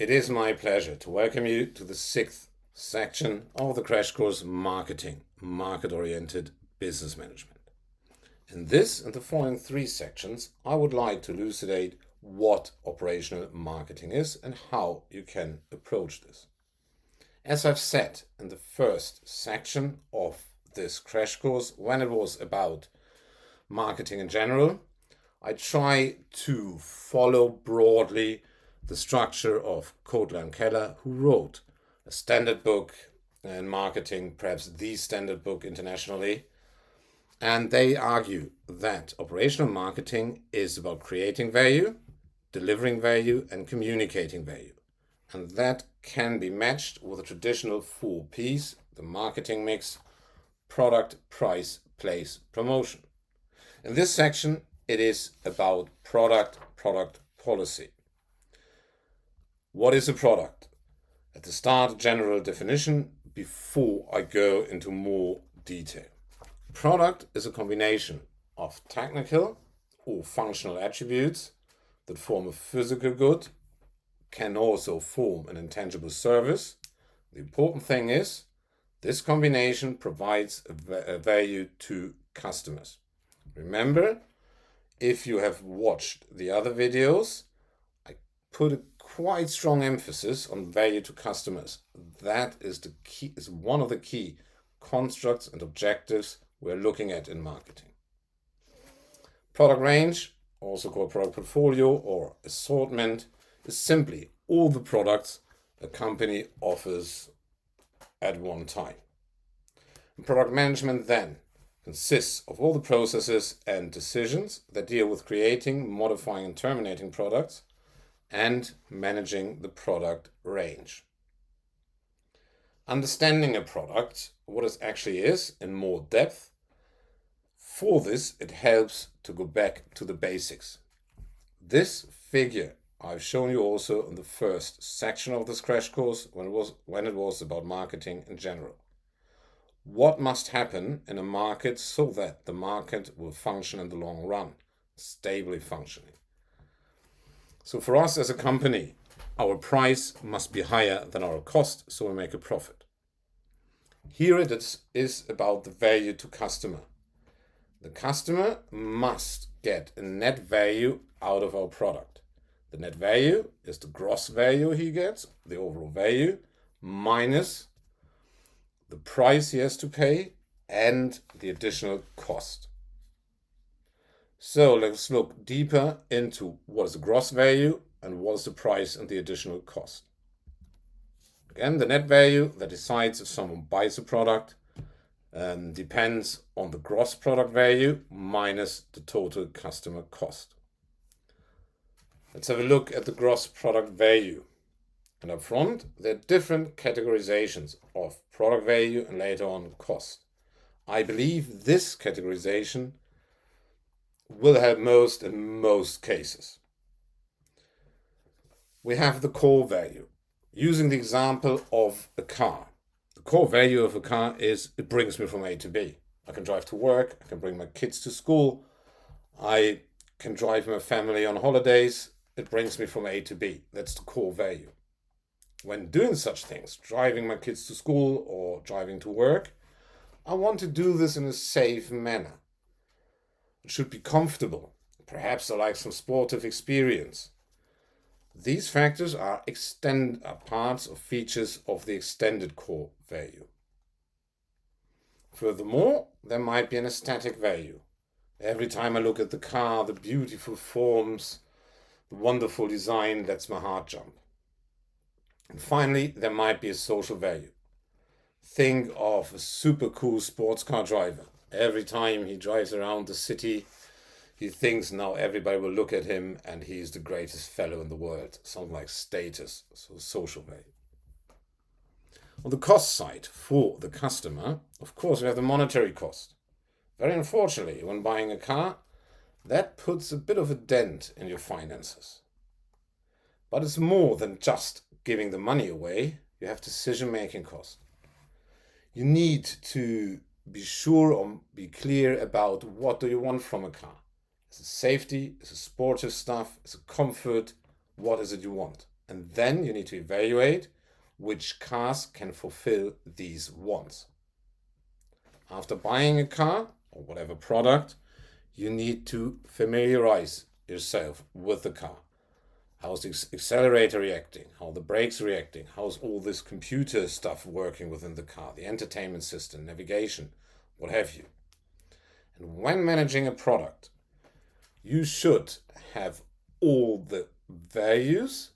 It is my pleasure to welcome you to the sixth section of the crash course Marketing, Market-Oriented Business Management. In this and the following three sections, I would like to elucidate what operational marketing is and how you can approach this. As I've said in the first section of this crash course, when it was about marketing in general, I try to follow broadly the structure of Kotler and Keller, who wrote a standard book in marketing, perhaps the standard book internationally. And they argue that operational marketing is about creating value, delivering value, and communicating value. And that can be matched with a traditional 4 Ps, the marketing mix: product, price, place, promotion. In this section, it is about product policy. What is a product? At the start, general definition before I go into more detail. Product is a combination of technical or functional attributes that form a physical good, can also form an intangible service. The important thing is this combination provides a value to customers. Remember, if you have watched the other videos, I put a quite strong emphasis on value to customers. That is one of the key constructs and objectives we're looking at in marketing. Product range, also called product portfolio or assortment, is simply all the products a company offers at one time. And product management then consists of all the processes and decisions that deal with creating, modifying, and terminating products and managing the product range. Understanding a product, what it actually is, in more depth. For this, it helps to go back to the basics. This figure I've shown you also in the first section of this crash course when it was about marketing in general. What must happen in a market so that the market will function in the long run, stably functioning? So for us as a company, our price must be higher than our cost so we make a profit. Here it is about the value to customer. The customer must get a net value out of our product. The net value is the gross value he gets, the overall value, minus the price he has to pay and the additional cost. So let's look deeper into what is the gross value and what is the price and the additional cost. Again, the net value that decides if someone buys a product depends on the gross product value minus the total customer cost. Let's have a look at the gross product value. And up front, there are different categorizations of product value and later on cost. I believe this categorization will help most in most cases. We have the core value. Using the example of a car. The core value of a car is it brings me from A to B. I can drive to work, I can bring my kids to school, I can drive my family on holidays, it brings me from A to B. That's the core value. When doing such things, driving my kids to school or driving to work, I want to do this in a safe manner. It should be comfortable. Perhaps I like some sportive experience. These factors are parts or features of the extended core value. Furthermore, there might be an aesthetic value. Every time I look at the car, the beautiful forms, the wonderful design lets my heart jump. And finally, there might be a social value. Think of a super cool sports car driver. Every time he drives around the city, he thinks now everybody will look at him and he's the greatest fellow in the world. Something like status, so social value. On the cost side, for the customer, of course, we have the monetary cost. Very unfortunately, when buying a car, that puts a bit of a dent in your finances. But it's more than just giving the money away. You have decision-making cost. You need to be sure or be clear about what do you want from a car. Is it safety? Is it sportive stuff? Is it comfort? What is it you want? And then you need to evaluate which cars can fulfill these wants. After buying a car or whatever product, you need to familiarize yourself with the car. How's the accelerator reacting? How are the brakes reacting? How's all this computer stuff working within the car? The entertainment system, navigation, what have you. And when managing a product, you should have all the values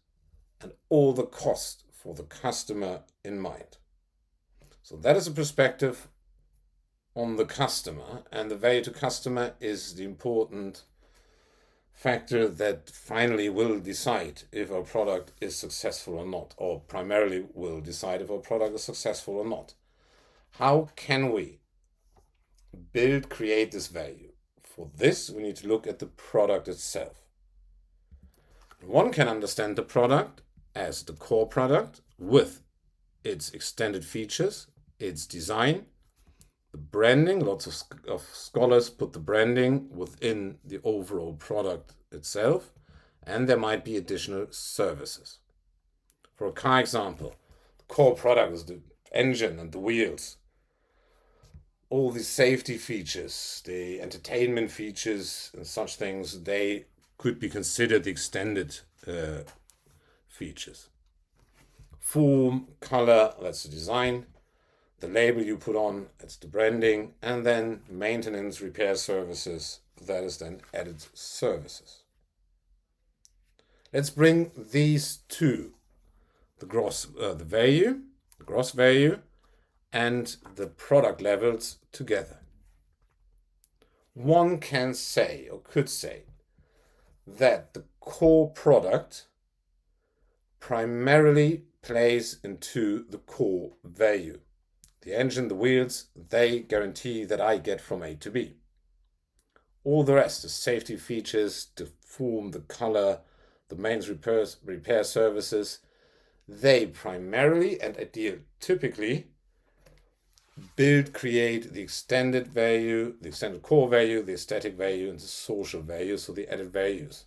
and all the cost for the customer in mind. So that is a perspective on the customer, and the value to customer is the important factor that finally will decide if our product is successful or not, or primarily will decide if our product is successful or not. How can we create this value? For this, we need to look at the product itself. One can understand the product as the core product with its extended features, its design, the branding. Lots of scholars put the branding within the overall product itself, and there might be additional services. For a car example, the core product is the engine and the wheels. All the safety features, the entertainment features and such things, they could be considered the extended features. Form, color, that's the design. The label you put on, that's the branding. And then maintenance, repair services, that is then added services. Let's bring these two, the gross value, and the product levels together. One can say, or could say, that the core product primarily plays into the core value. The engine, the wheels, they guarantee that I get from A to B. All the rest, the safety features, the form, the color, the maintenance repair services, they primarily and typically create the extended value, the extended core value, the aesthetic value, and the social value, so the added values.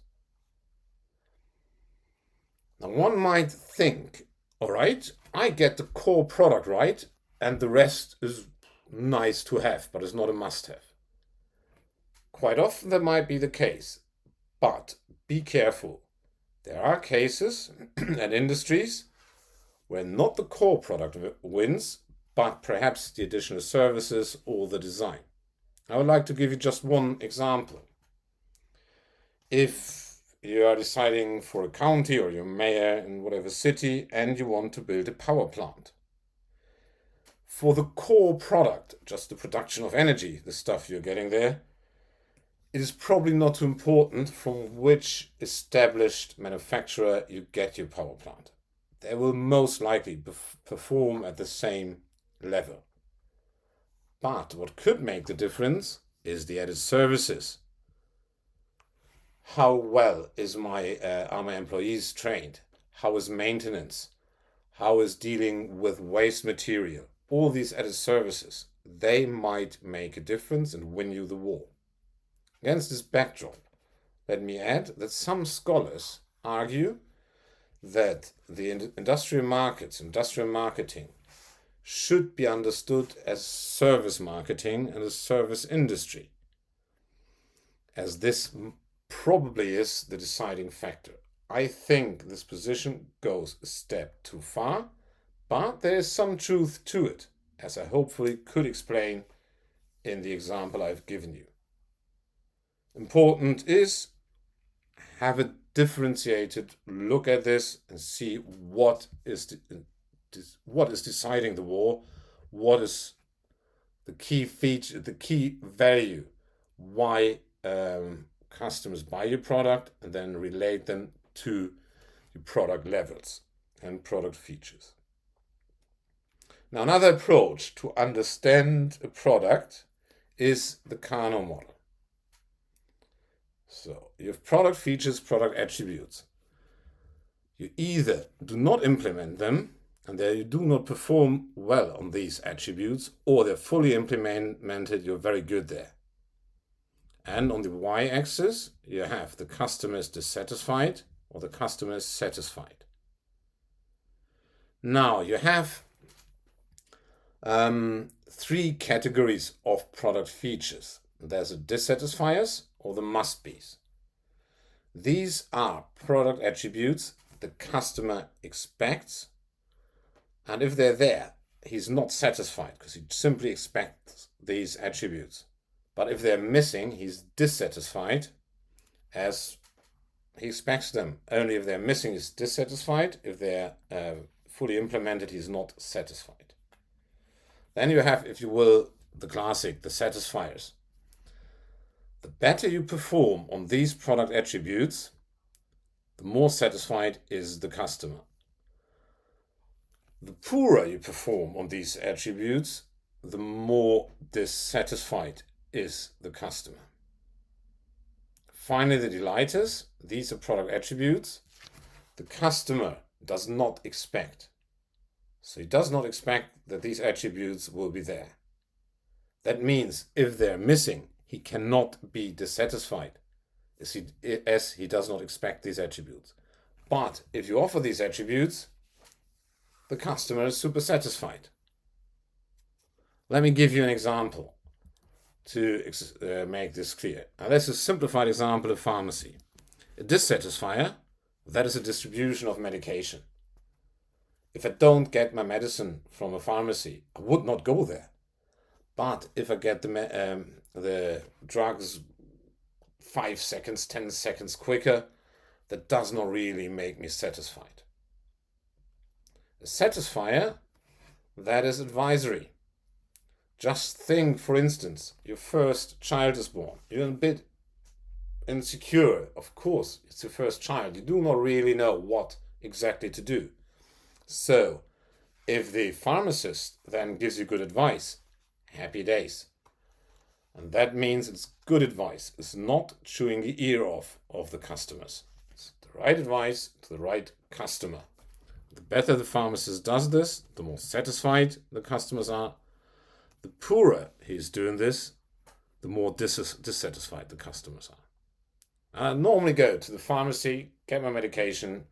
Now one might think, all right, I get the core product right, and the rest is nice to have, but it's not a must-have. Quite often that might be the case, but be careful. There are cases and industries where not the core product wins, but perhaps the additional services or the design. I would like to give you just one example. If you are deciding for a county or your mayor in whatever city and you want to build a power plant, for the core product, just the production of energy, the stuff you're getting there, it is probably not too important from which established manufacturer you get your power plant. They will most likely perform at the same level. But what could make the difference is the added services. How well are my employees trained? How is maintenance? How is dealing with waste material? All these added services, they might make a difference and win you the war. Against this backdrop, let me add that some scholars argue that the industrial marketing should be understood as service marketing and a service industry, as this probably is the deciding factor. I think this position goes a step too far, but there is some truth to it, as I hopefully could explain in the example I've given you. Important is have a differentiated look at this and see what is deciding the war, what is the key feature, the key value, why customers buy your product, and then relate them to your product levels and product features. Now, another approach to understand a product is the Kano model. So you have product features, product attributes. You either do not implement them, and there you do not perform well on these attributes, or they're fully implemented, you're very good there. And on the y-axis, you have the customer is dissatisfied or the customer is satisfied. Now you have three categories of product features. There's the dissatisfiers or the must-bes. These are product attributes the customer expects, and if they're there, he's not satisfied because he simply expects these attributes. But if they're missing, he's dissatisfied as he expects them. Only if they're missing, he's dissatisfied. If they're fully implemented, he's not satisfied. Then you have, if you will, the classic, the satisfiers. The better you perform on these product attributes, the more satisfied is the customer. The poorer you perform on these attributes, the more dissatisfied is the customer. Finally, the delighters. These are product attributes the customer does not expect. So he does not expect that these attributes will be there. That means if they're missing, he cannot be dissatisfied as he does not expect these attributes. But if you offer these attributes, the customer is super satisfied. Let me give you an example to make this clear. Now, this is a simplified example of pharmacy. A dissatisfier, that is a distribution of medication. If I don't get my medicine from a pharmacy, I would not go there. But if I get the drugs 5 seconds, 10 seconds quicker, that does not really make me satisfied. A satisfier, that is advisory. Just think, for instance, your first child is born. You're a bit insecure. Of course, it's your first child. You do not really know what exactly to do. So, if the pharmacist then gives you good advice, happy days. And that means it's good advice. It's not chewing the ear off of the customers. It's the right advice to the right customer. The better the pharmacist does this, the more satisfied the customers are. The poorer he's doing this, the more dissatisfied the customers are. I normally go to the pharmacy, get my medication,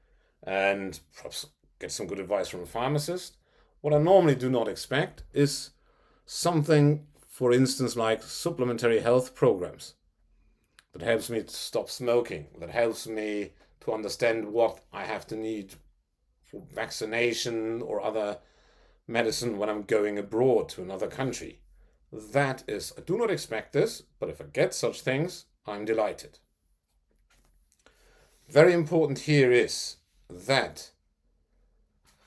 and perhaps get some good advice from a pharmacist. What I normally do not expect is something, for instance, like supplementary health programs that helps me to stop smoking, that helps me to understand what I have to need for vaccination or other medicine when I'm going abroad to another country. That is, I do not expect this, but if I get such things, I'm delighted. Very important here is that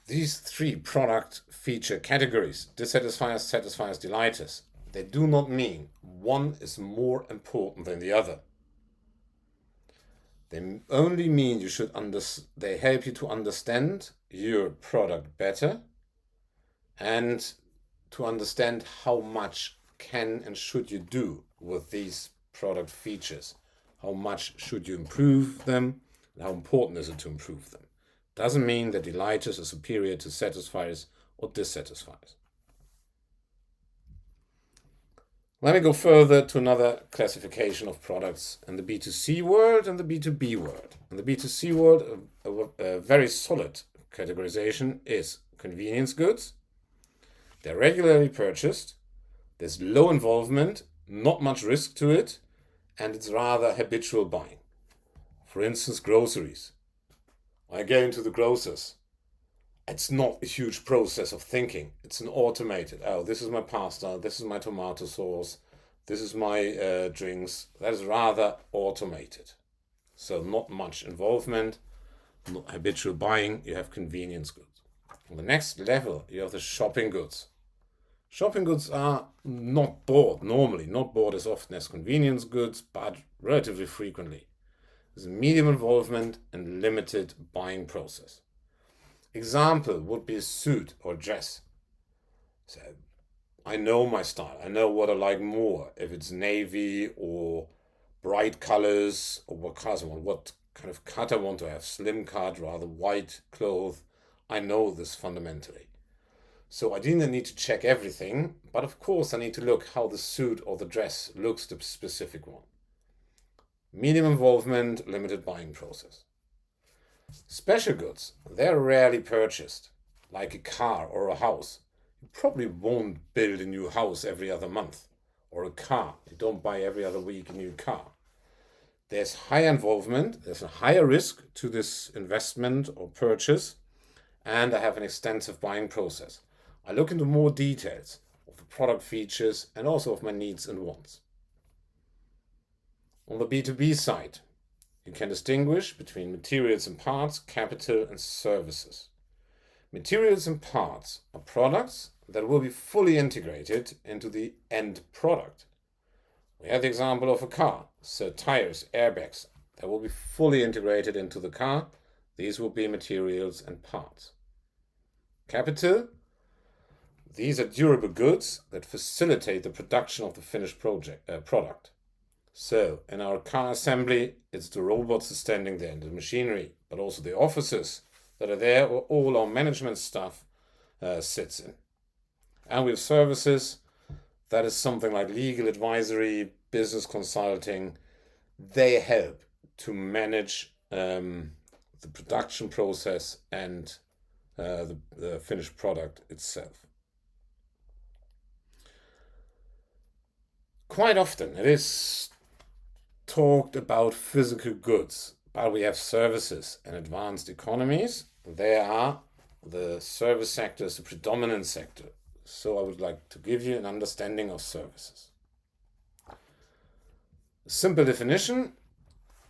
these three product feature categories, dissatisfiers, satisfiers, delighters, they do not mean one is more important than the other. They only mean they help you to understand your product better and to understand how much can and should you do with these product features. How much should you improve them, and how important is it to improve them. Doesn't mean that delighters are superior to satisfiers or dissatisfiers. Let me go further to another classification of products in the B2C world and the B2B world. In the B2C world, a very solid categorization is convenience goods. They're regularly purchased, there's low involvement, not much risk to it, and it's rather habitual buying. For instance, groceries. I go into the grocers. It's not a huge process of thinking. It's an automated, this is my pasta, this is my tomato sauce, this is my drinks. That is rather automated. So not much involvement, not habitual buying, you have convenience goods. On the next level, you have the shopping goods. Shopping goods are not bought normally, not bought as often as convenience goods, but relatively frequently. There's a medium involvement and limited buying process. Example would be a suit or dress. So I know my style. I know what I like more. If it's navy or bright colors, or what colors I want, what kind of cut I want to have, slim cut, rather white cloth. I know this fundamentally. So I didn't need to check everything, but of course I need to look how the suit or the dress looks, the specific one. Medium involvement, limited buying process. Special goods, they're rarely purchased. like a car or a house. You probably won't build a new house every other month, or a car. You don't buy every other week a new car. There's higher involvement, there's a higher risk to this investment or purchase, and I have an extensive buying process. I look into more details of the product features and also of my needs and wants. On the B2B side, you can distinguish between materials and parts, capital and services. Materials and parts are products that will be fully integrated into the end product. We have the example of a car, so tires, airbags, that will be fully integrated into the car. These will be materials and parts. Capital, these are durable goods that facilitate the production of the finished product. So in our car assembly, it's the robots standing there and the machinery, but also the offices that are there where all our management stuff sits in. And we have services, that is something like legal advisory, business consulting. They help to manage the production process and the finished product itself. Quite often it is talked about physical goods, but we have services and advanced economies. The service sector is the predominant sector. So I would like to give you an understanding of services. Simple definition,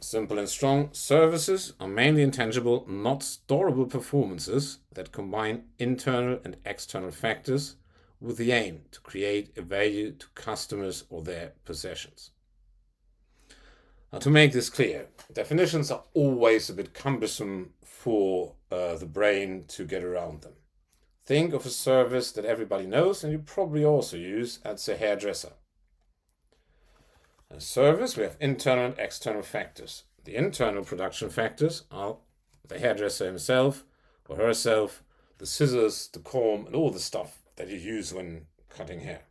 simple and strong. Services are mainly intangible, not storable performances that combine internal and external factors with the aim to create a value to customers or their possessions. Now, to make this clear, definitions are always a bit cumbersome for the brain to get around them. Think of a service that everybody knows and you probably also use as a hairdresser. In a service, we have internal and external factors. The internal production factors are the hairdresser himself or herself, the scissors, the comb, and all the stuff that you use when cutting hair.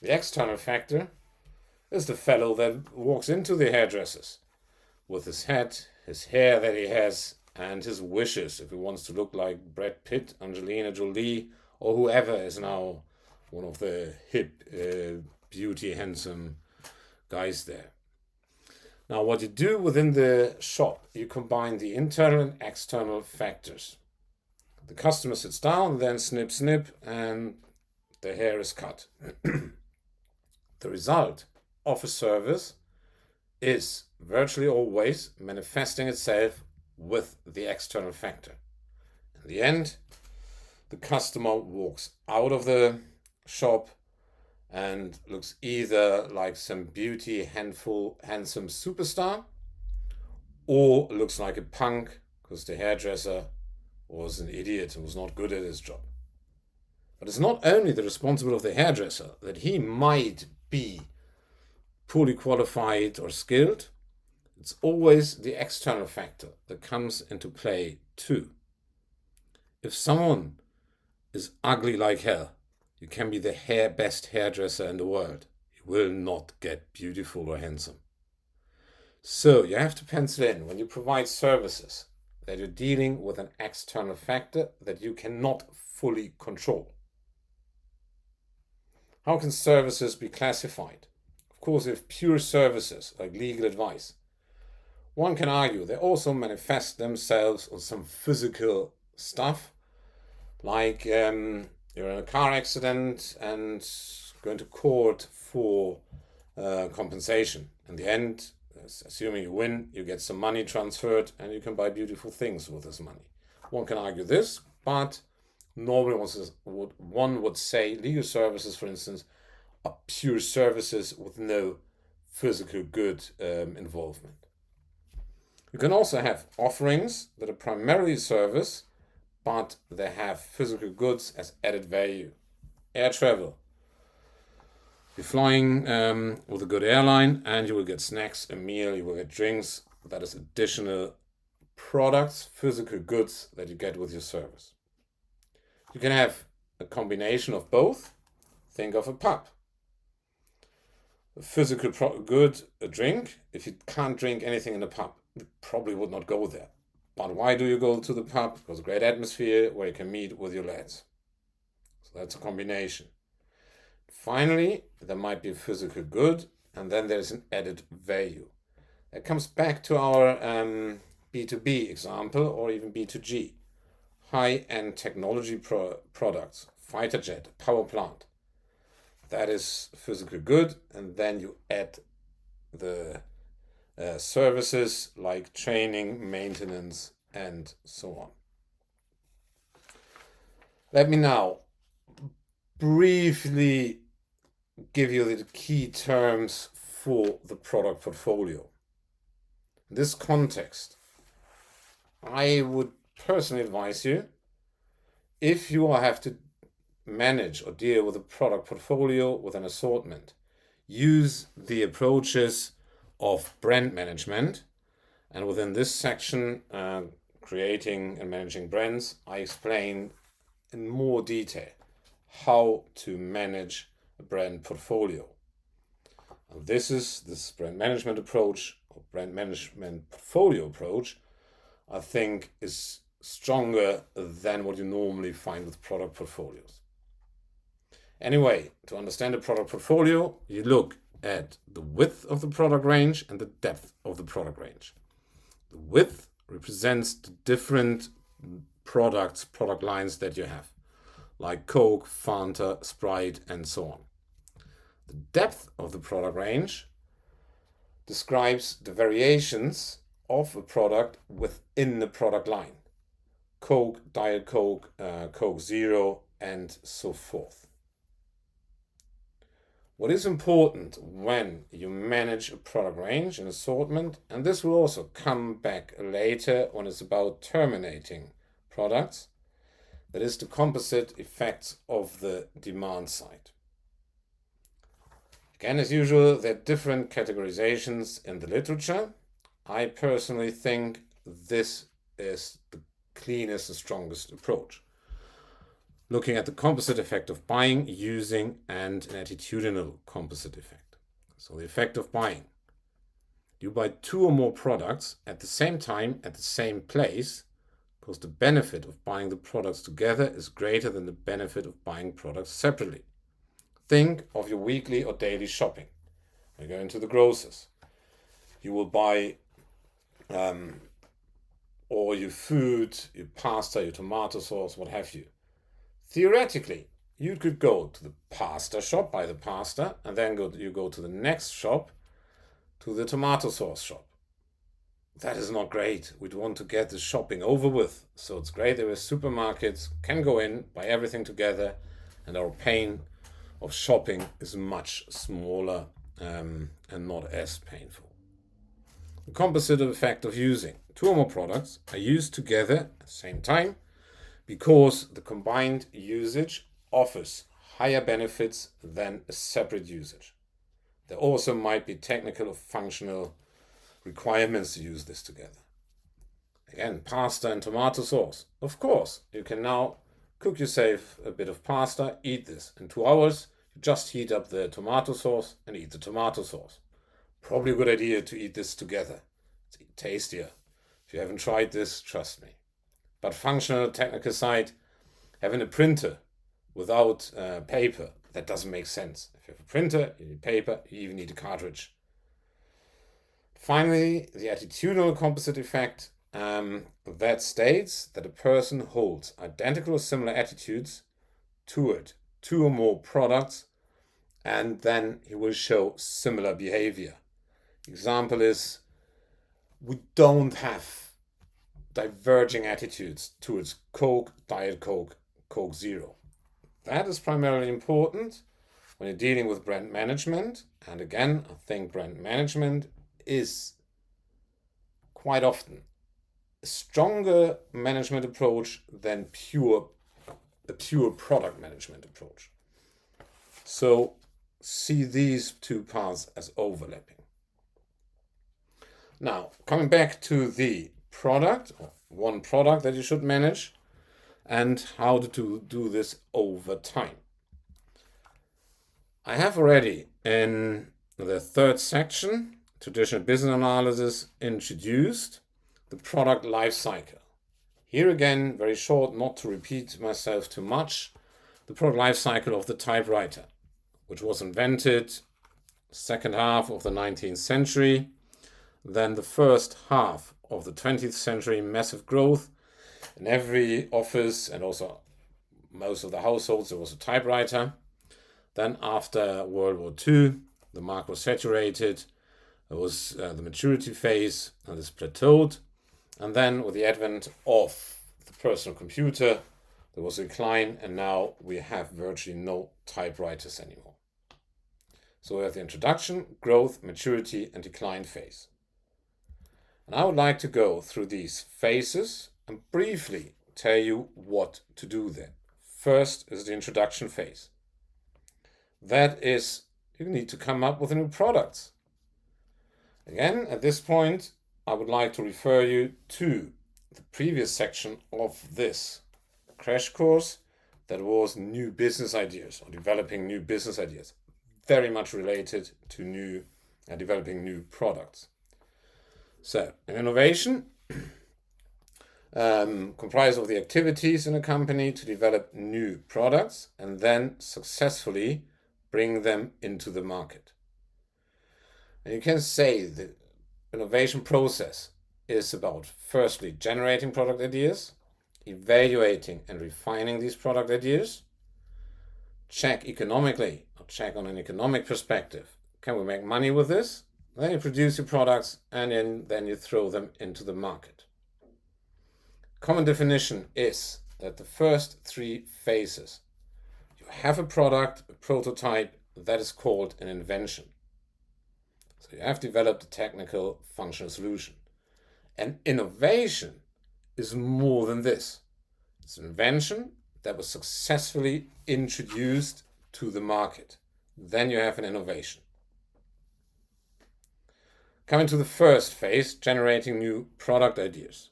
The external factor is the fellow that walks into the hairdressers with his hat, his hair that he has, and his wishes, if he wants to look like Brad Pitt, Angelina Jolie, or whoever is now one of the hip, beauty, handsome guys there. Now, what you do within the shop, you combine the internal and external factors. The customer sits down, then snip, snip, and the hair is cut. The result of a service is virtually always manifesting itself with the external factor. In the end, the customer walks out of the shop and looks either like some beauty, handsome superstar, or looks like a punk because the hairdresser was an idiot and was not good at his job. But it's not only the responsibility of the hairdresser that he might be poorly qualified or skilled. It's always the external factor that comes into play too. If someone is ugly like hell, you can be the best hairdresser in the world. You will not get beautiful or handsome. So you have to pencil in when you provide services that you're dealing with an external factor that you cannot fully control. How can services be classified? Of course, if pure services like legal advice, one can argue they also manifest themselves on some physical stuff, like you're in a car accident and going to court for compensation. In the end, assuming you win, you get some money transferred and you can buy beautiful things with this money. One can argue this, but normally one would say legal services, for instance, are pure services with no physical good involvement. You can also have offerings that are primarily service, but they have physical goods as added value. Air travel. You're flying with a good airline and you will get snacks, a meal, you will get drinks. That is additional products, physical goods that you get with your service. You can have a combination of both. Think of a pub. A physical good, a drink. If you can't drink anything in a pub, you probably would not go there. But why do you go to the pub? Because a great atmosphere where you can meet with your lads. So that's a combination. Finally, there might be a physical good, and then there's an added value. That comes back to our B2B example, or even B2G. High-end technology products, fighter jet, power plant. That is physical good, and then you add the services like training, maintenance, and so on. Let me now briefly give you the key terms for the product portfolio. In this context, I would personally advise you, if you have to manage or deal with a product portfolio with an assortment, use the approaches of brand management. And within this section, creating and managing brands, I explain in more detail how to manage a brand portfolio. And this brand management approach, or brand management portfolio approach, I think is stronger than what you normally find with product portfolios. Anyway, to understand a product portfolio, you look at the width of the product range and the depth of the product range. The width represents the different product lines that you have, like Coke, Fanta, Sprite, and so on. The depth of the product range describes the variations of a product within the product line. Coke, Diet Coke, Coke Zero, and so forth. What is important when you manage a product range and assortment, and this will also come back later when it's about terminating products, that is the composite effects of the demand side. Again, as usual, there are different categorizations in the literature. I personally think this is the cleanest and strongest approach. Looking at the composite effect of buying, using, and an attitudinal composite effect. So the effect of buying. You buy 2 or more products at the same time, at the same place, because the benefit of buying the products together is greater than the benefit of buying products separately. Think of your weekly or daily shopping. When you go into the grocers, you will buy all your food, your pasta, your tomato sauce, what have you. Theoretically, you could go to the pasta shop, buy the pasta, and then you go to the next shop, to the tomato sauce shop. That is not great. We'd want to get the shopping over with. So it's great that supermarkets can go in, buy everything together, and our pain of shopping is much smaller and not as painful. The composite effect of using 2 or more products are used together at the same time, because the combined usage offers higher benefits than a separate usage. There also might be technical or functional requirements to use this together. Again, pasta and tomato sauce. Of course, you can now cook yourself a bit of pasta, eat this. In 2 hours, you just heat up the tomato sauce and eat the tomato sauce. Probably a good idea to eat this together. It's tastier. If you haven't tried this, trust me. But functional, technical side, having a printer without paper, that doesn't make sense. If you have a printer, you need paper, you even need a cartridge. Finally, the attitudinal composite effect, that states that a person holds identical or similar attitudes toward 2 or more products, and then he will show similar behavior. Example is, we don't have diverging attitudes towards Coke, Diet Coke, Coke Zero. That is primarily important when you're dealing with brand management. And again, I think brand management is quite often a stronger management approach than a pure product management approach. So see these 2 paths as overlapping. Now, coming back to the product, or one product that you should manage, and how to do this over time. I have already in the 3rd section, traditional business analysis, introduced the product life cycle. Here again, very short, not to repeat myself too much, the product life cycle of the typewriter, which was invented second half of the 19th century, then the first half of the 20th century, massive growth. In every office and also most of the households there was a typewriter. Then after World War II, the market was saturated. There was the maturity phase and this plateaued. And then with the advent of the personal computer, there was a decline, and now we have virtually no typewriters anymore. So we have the introduction, growth, maturity, and decline phase. And I would like to go through these phases and briefly tell you what to do there. First is the introduction phase. That is, you need to come up with new products. Again, at this point, I would like to refer you to the previous section of this crash course that was new business ideas or developing new business ideas. Very much related to developing new products. So, an innovation comprises of the activities in a company to develop new products and then successfully bring them into the market. And you can say the innovation process is about firstly generating product ideas, evaluating and refining these product ideas, check economically, or check on an economic perspective. Can we make money with this? Then you produce your products and then you throw them into the market. Common definition is that the first three phases, you have a product, a prototype, that is called an invention. So you have developed a technical functional solution. And innovation is more than this. It's an invention that was successfully introduced to the market. Then you have an innovation. Coming to the first phase, generating new product ideas.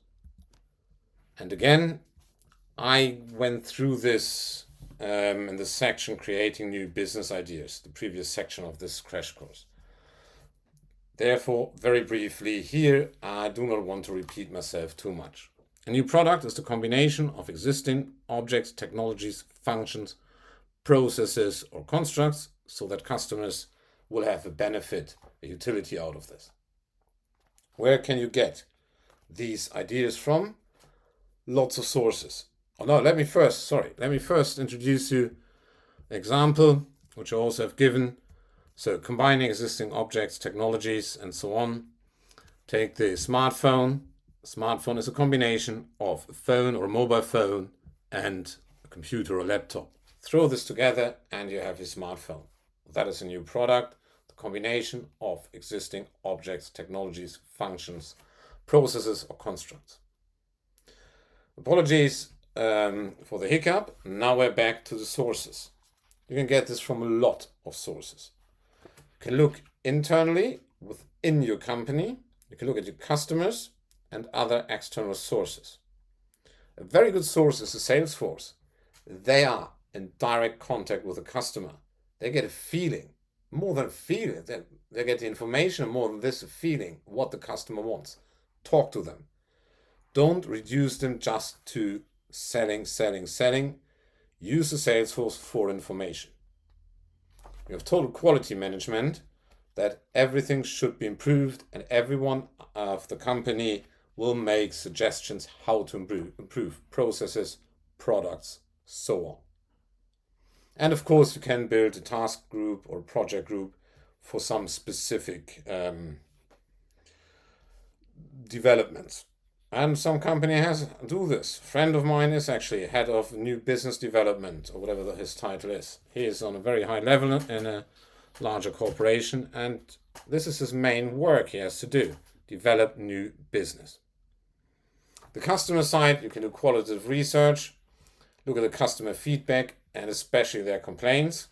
And again, I went through this in the section creating new business ideas, the previous section of this crash course. Therefore, very briefly here, I do not want to repeat myself too much. A new product is the combination of existing objects, technologies, functions, processes, or constructs so that customers will have a benefit, a utility out of this. Where can you get these ideas from? Lots of sources. Let me first introduce you an example, which I also have given. So combining existing objects, technologies, and so on. Take the smartphone. A smartphone is a combination of a phone or a mobile phone and a computer or laptop. Throw this together and you have your smartphone. That is a new product, the combination of existing objects, technologies, functions, processes, or constructs. Apologies for the hiccup. Now we're back to the sources. You can get this from a lot of sources. You can look internally within your company. You can look at your customers and other external sources. A very good source is the sales force. They are in direct contact with the customer. They get a feeling, more than a feeling. They get the information, more than this, a feeling, what the customer wants. Talk to them. Don't reduce them just to selling. Use the sales force for information. You have total quality management, that everything should be improved and everyone of the company will make suggestions how to improve processes, products, so on. And of course, you can build a task group or a project group for some specific developments. And some company do this. A friend of mine is actually head of new business development, or whatever his title is. He is on a very high level in a larger corporation, and this is his main work he has to do, develop new business. The customer side, you can do qualitative research, look at the customer feedback, and especially their complaints.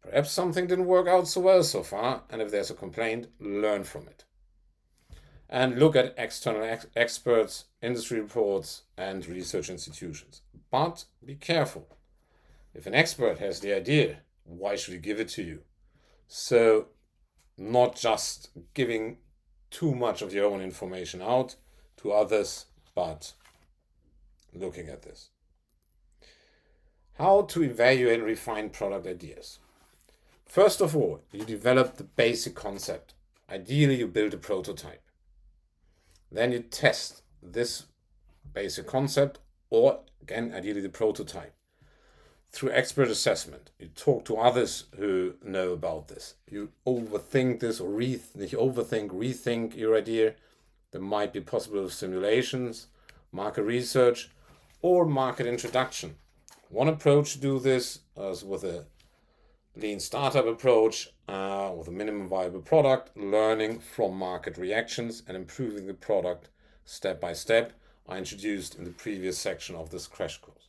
Perhaps something didn't work out so well so far, and if there's a complaint, learn from it. And look at external experts, industry reports, and research institutions. But be careful. If an expert has the idea, why should he give it to you? So, not just giving too much of your own information out. to others, but looking at this. How to evaluate and refine product ideas. First of all, you develop the basic concept. Ideally, you build a prototype. Then you test this basic concept, or again, ideally the prototype, through expert assessment. You talk to others who know about this. You overthink this or rethink your idea. There might be possible simulations, market research, or market introduction. One approach to do this is with a lean startup approach, with a minimum viable product, learning from market reactions and improving the product step by step, I introduced in the previous section of this crash course.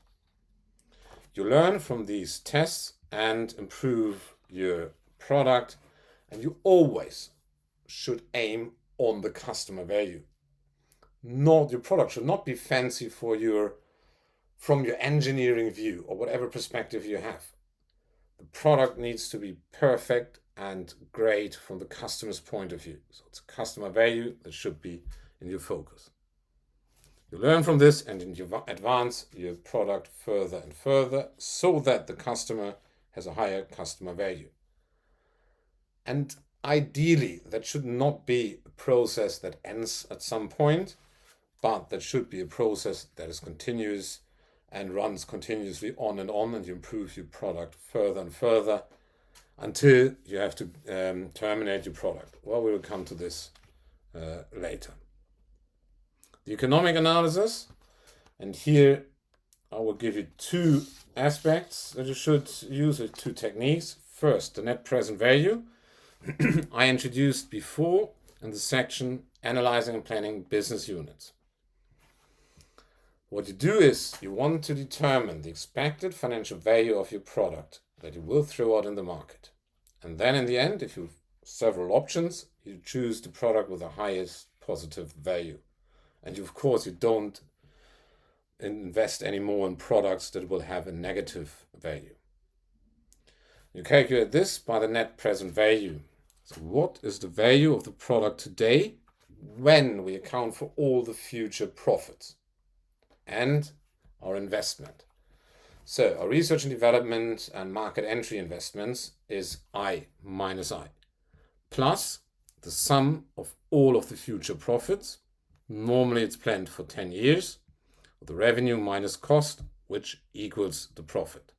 You learn from these tests and improve your product, and you always should aim on the customer value. Your product should not be fancy from your engineering view or whatever perspective you have. The product needs to be perfect and great from the customer's point of view. So it's customer value that should be in your focus. You learn from this and you advance your product further and further so that the customer has a higher customer value. And ideally, that should not be a process that ends at some point, but that should be a process that is continuous and runs continuously on, and you improve your product further and further until you have to terminate your product. Well, we will come to this later. The economic analysis, and here I will give you two aspects that you should use, two techniques. First, the net present value. I introduced before in the section Analyzing and Planning Business Units. What you do is you want to determine the expected financial value of your product that you will throw out in the market. And then in the end, if you have several options, you choose the product with the highest positive value. And of course, you don't invest any more in products that will have a negative value. You calculate this by the net present value. So what is the value of the product today when we account for all the future profits and our investment? So our research and development and market entry investments is I minus I, plus the sum of all of the future profits. Normally it's planned for 10 years, the revenue minus cost, which equals the profit.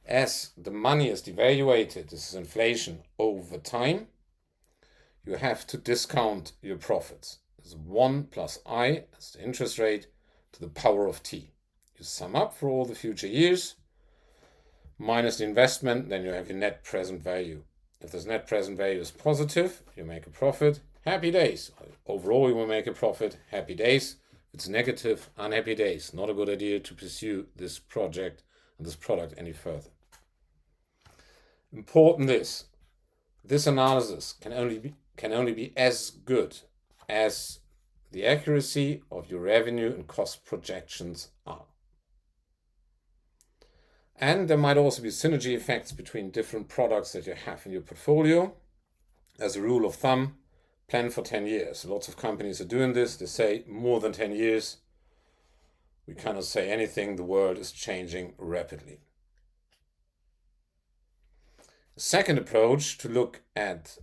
As the money is devaluated, this is inflation over time, you have to discount your profits. It's 1 plus I, that's the interest rate, to the power of t. You sum up for all the future years, minus the investment, then you have your net present value. If this net present value is positive, you make a profit. Happy days. Overall, you will make a profit. Happy days. If it's negative, unhappy days. Not a good idea to pursue this project and this product any further. Important is, this analysis can only be as good as the accuracy of your revenue and cost projections are. And there might also be synergy effects between different products that you have in your portfolio. As a rule of thumb, plan for 10 years. Lots of companies are doing this. They say more than 10 years. We cannot say anything. The world is changing rapidly. The second approach to look at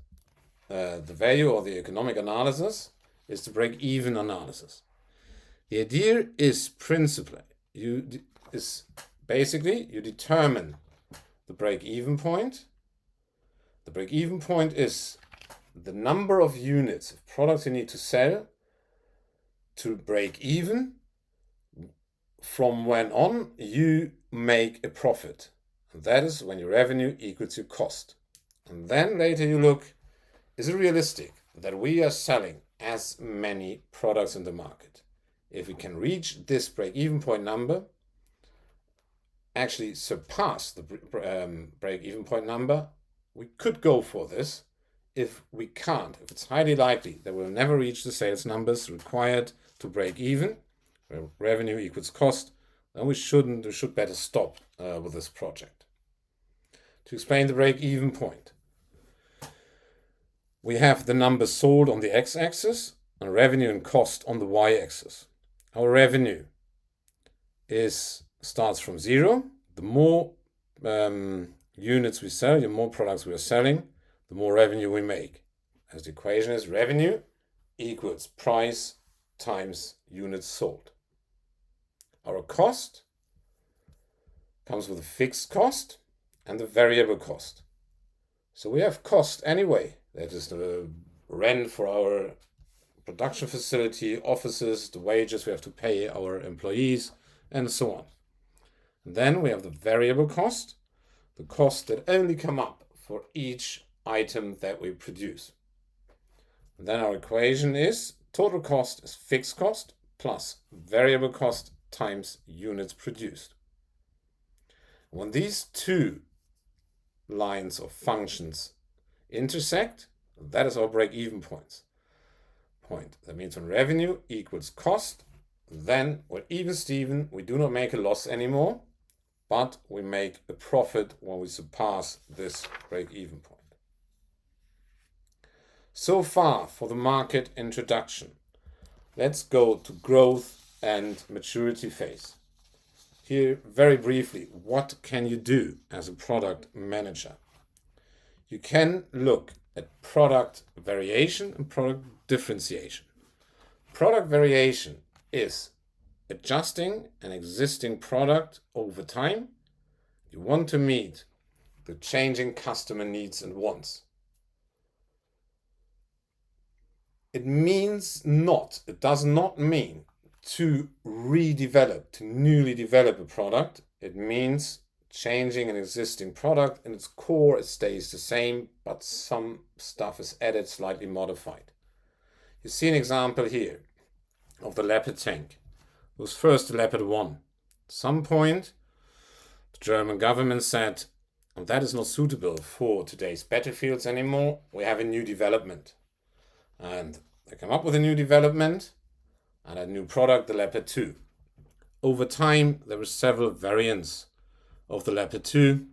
the value or the economic analysis is the break-even analysis. The idea is principally, you determine the break-even point. The break-even point is the number of units of products you need to sell to break even. From when on, you make a profit. And that is when your revenue equals your cost. And then later you look, is it realistic that we are selling as many products in the market? If we can reach this break-even point number, actually surpass the break-even point number, we could go for this. If we can't, if it's highly likely that we'll never reach the sales numbers required to break even, where revenue equals cost, then we should better stop with this project. To explain the break-even point, we have the numbers sold on the x-axis and revenue and cost on the y-axis. Our revenue starts from 0. The more units we sell, the more products we are selling, the more revenue we make. As the equation is revenue equals price times units sold. Our cost comes with a fixed cost and the variable cost. So we have cost anyway. That is the rent for our production facility, offices, the wages we have to pay our employees, and so on. And then we have the variable cost, the cost that only come up for each item that we produce. And then our equation is total cost is fixed cost plus variable cost times units produced. When these two lines of functions intersect, that is our break-even point. That means when revenue equals cost, then we're even Steven, we do not make a loss anymore, but we make a profit when we surpass this break-even point. So far for the market introduction. Let's go to growth and maturity phase. Here, very briefly, what can you do as a product manager? You can look at product variation and product differentiation. Product variation is adjusting an existing product over time. You want to meet the changing customer needs and wants. It does not mean to newly develop a product. It means changing an existing product. In its core, it stays the same, but some stuff is added, slightly modified. You see an example here of the Leopard tank. It was first the Leopard 1. At some point, the German government said, that is not suitable for today's battlefields anymore. We have a new development. And they came up with a new development and a new product, the Leopard 2. Over time, there were several variants of the Leopard 2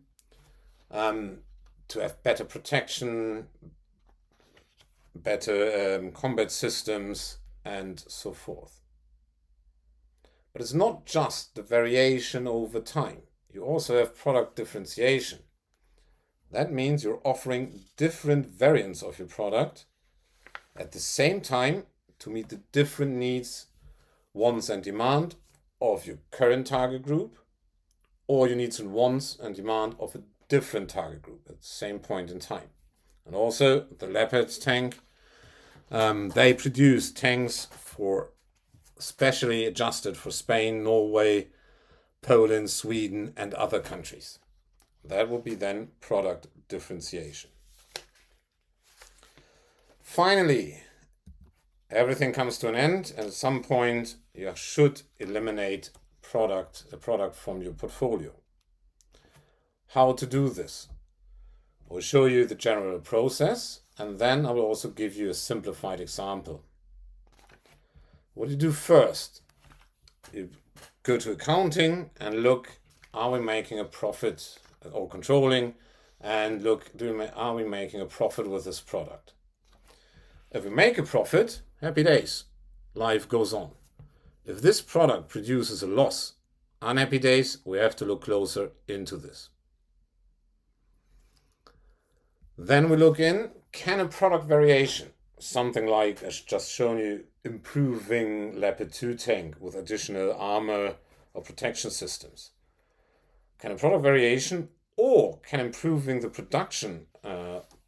to have better protection, better combat systems, and so forth. But it's not just the variation over time. You also have product differentiation. That means you're offering different variants of your product at the same time to meet the different needs, wants and demand of your current target group, or your needs and wants and demand of a different target group at the same point in time. And also the Leopard tank, they produce tanks specially adjusted for Spain, Norway, Poland, Sweden, and other countries. That will be then product differentiation. Finally, everything comes to an end, and at some point you should eliminate a product from your portfolio. How to do this? I will show you the general process, and then I will also give you a simplified example. What do you do first? You go to accounting and look, are we making a profit or controlling, and look, are we making a profit with this product? If we make a profit, happy days, life goes on. If this product produces a loss, unhappy days, we have to look closer into this. Then we look in, can a product variation, something like, as just shown you, improving Leopard 2 tank with additional armor or protection systems. Can a product variation or can improving the production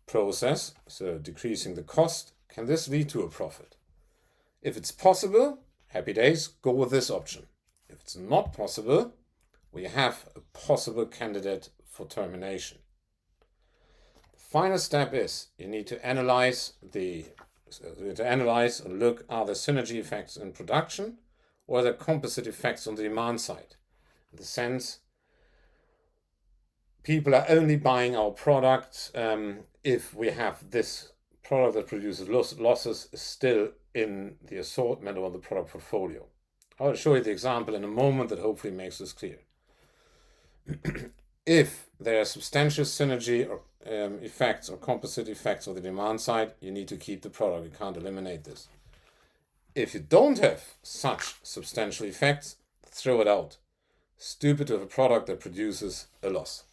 process, so decreasing the cost, can this lead to a profit? If it's possible, happy days, go with this option. If it's not possible, we have a possible candidate for termination. The final step is you need to analyze and look, are there synergy effects in production or are there composite effects on the demand side? In the sense, people are only buying our product if we have this product that produces losses is still in the assortment or the product portfolio. I'll show you the example in a moment that hopefully makes this clear. If there are substantial synergy or effects or composite effects on the demand side, you need to keep the product. You can't eliminate this. If you don't have such substantial effects, throw it out. Stupid to have a product that produces a loss.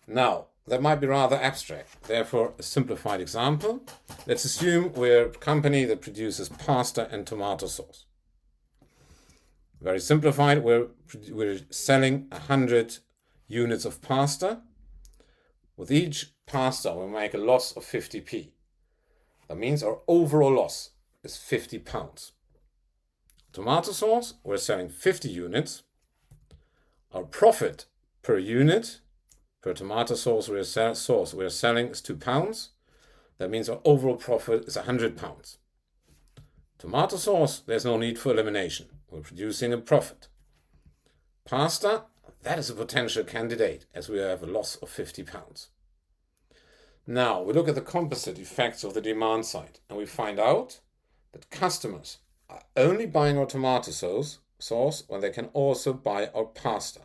Now, that might be rather abstract. Therefore, a simplified example. Let's assume we're a company that produces pasta and tomato sauce. Very simplified, we're selling 100 units of pasta. With each pasta, we make a loss of 50p. That means our overall loss is 50 pounds. Tomato sauce, we're selling 50 units. Our profit per unit, per tomato sauce we're selling is 2 pounds. That means our overall profit is 100 pounds. Tomato sauce, there's no need for elimination. We're producing a profit. Pasta, that is a potential candidate as we have a loss of 50 pounds. Now we look at the composite effects of the demand side and we find out that customers are only buying our tomato sauce when they can also buy our pasta.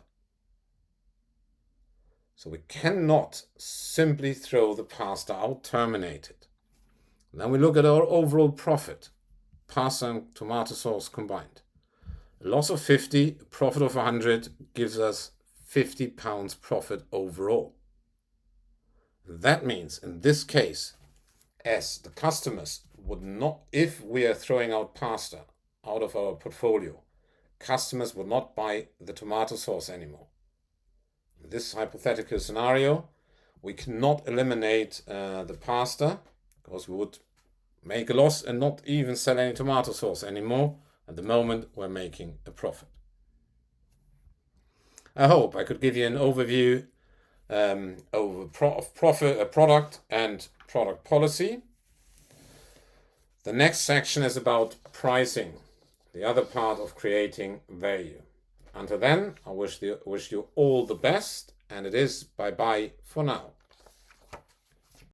So we cannot simply throw the pasta out, terminate it. Then we look at our overall profit, pasta and tomato sauce combined. A loss of 50, a profit of 100 gives us 50 pounds profit overall. That means in this case, as the customers would not, if we are throwing out pasta out of our portfolio, customers would not buy the tomato sauce anymore. In this hypothetical scenario, we cannot eliminate the pasta because we would make a loss and not even sell any tomato sauce anymore. At the moment, we're making a profit. I hope I could give you an overview of product and product policy. The next section is about pricing, the other part of creating value. Until then, I wish you all the best, and it is bye-bye for now.